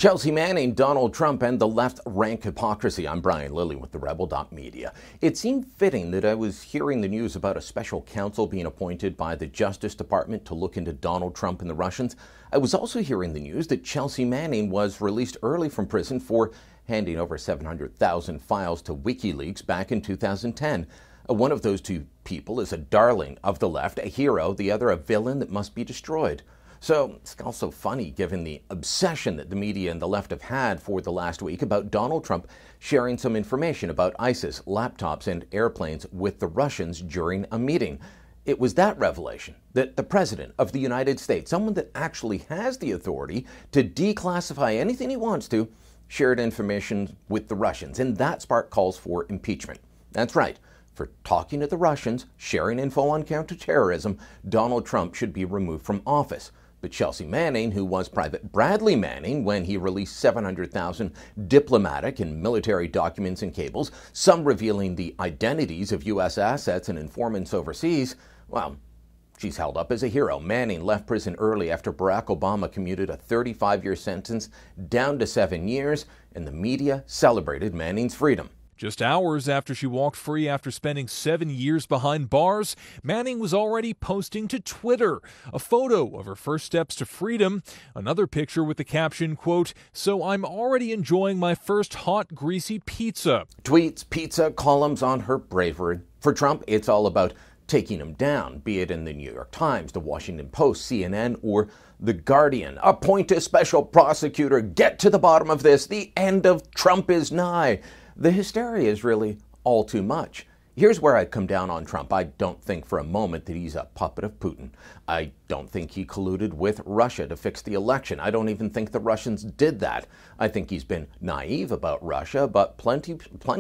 Chelsea Manning, Donald Trump, and the left rank hypocrisy. I'm Lilley with TheRebel.media. It seemed fitting that I was hearing the news about a special counsel being appointed by the Justice Department to look into Donald Trump and the Russians. I was also hearing the news that Chelsea Manning was released early from prison for handing over 700,000 files to WikiLeaks back in 2010. One of those two people is a darling of the left, a hero, the other a villain that must be destroyed. So it's also funny given the obsession that the media and the left have had for the last week about Donald Trump sharing some information about ISIS, laptops, and airplanes with the Russians during a meeting. It was that revelation that the President of the United States, someone that actually has the authority to declassify anything he wants to, shared information with the Russians, and that sparked calls for impeachment. That's right. For talking to the Russians, sharing info on counterterrorism, Donald Trump should be removed from office. But Chelsea Manning, who was Private Bradley Manning when he released 700,000 diplomatic and military documents and cables, some revealing the identities of U.S. assets and informants overseas, well, she's held up as a hero. Manning left prison early after Barack Obama commuted a 35-year sentence down to 7 years, and the media celebrated Manning's freedom. Just hours after she walked free after spending 7 years behind bars, Manning was already posting to Twitter a photo of her first steps to freedom, another picture with the caption, quote, "So I'm already enjoying my first hot, greasy pizza." Tweets, pizza, columns on her bravery. For Trump, it's all about taking him down, be it in the New York Times, the Washington Post, CNN, or The Guardian. Appoint a special prosecutor, get to the bottom of this, the end of Trump is nigh. The hysteria is really all too much. Here's where I'd come down on Trump. I don't think for a moment that he's a puppet of Putin. I don't think he colluded with Russia to fix the election. I don't even think the Russians did that. I think he's been naive about Russia, but plenty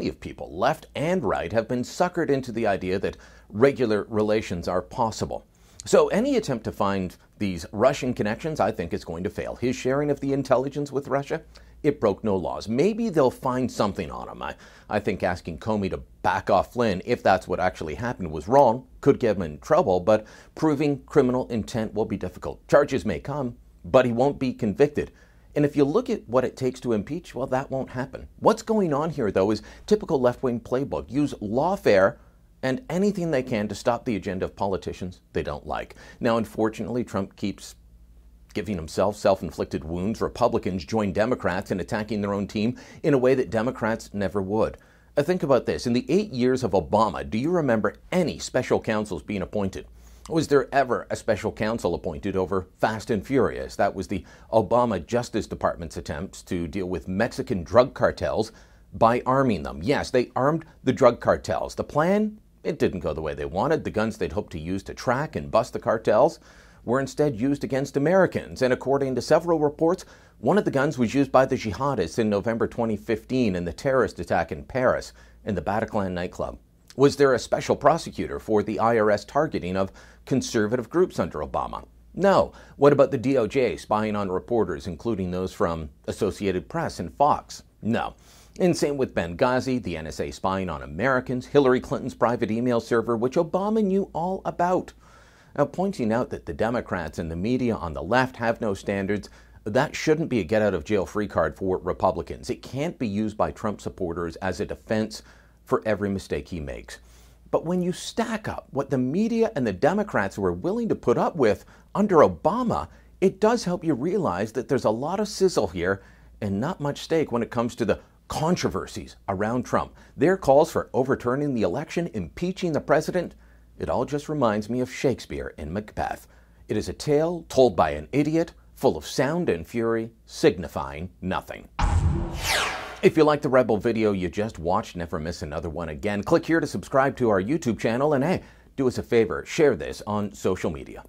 of people, left and right, have been suckered into the idea that regular relations are possible. So any attempt to find these Russian connections, I think, is going to fail. His sharing of the intelligence with Russia, it broke no laws. Maybe they'll find something on him. I think asking Comey to back off Flynn, if that's what actually happened, was wrong, could get him in trouble, but proving criminal intent will be difficult. Charges may come, but he won't be convicted. And if you look at what it takes to impeach, well, that won't happen. What's going on here, though, is typical left-wing playbook. Use lawfare and anything they can to stop the agenda of politicians they don't like. Now, unfortunately, Trump keeps giving himself self-inflicted wounds. Republicans join Democrats in attacking their own team in a way that Democrats never would. Think about this. In the 8 years of Obama, do you remember any special counsels being appointed? Was there ever a special counsel appointed over Fast and Furious? That was the Obama Justice Department's attempts to deal with Mexican drug cartels by arming them. Yes, they armed the drug cartels. The plan? It didn't go the way they wanted. The guns they'd hoped to use to track and bust the cartels were instead used against Americans. And according to several reports, one of the guns was used by the jihadists in November 2015 in the terrorist attack in Paris in the Bataclan nightclub. Was there a special prosecutor for the IRS targeting of conservative groups under Obama? No. What about the DOJ spying on reporters, including those from Associated Press and Fox? No. And same with Benghazi, the NSA spying on Americans, Hillary Clinton's private email server, which Obama knew all about. Now, pointing out that the Democrats and the media on the left have no standards, that shouldn't be a get-out-of-jail-free card for Republicans. It can't be used by Trump supporters as a defense for every mistake he makes. But when you stack up what the media and the Democrats were willing to put up with under Obama, it does help you realize that there's a lot of sizzle here and not much stake when it comes to the controversies around Trump. Their calls for overturning the election, impeaching the president, it all just reminds me of Shakespeare in Macbeth. It is a tale told by an idiot, full of sound and fury, signifying nothing. If you like the Rebel video you just watched, never miss another one again. Click here to subscribe to our YouTube channel, and hey, do us a favor, share this on social media.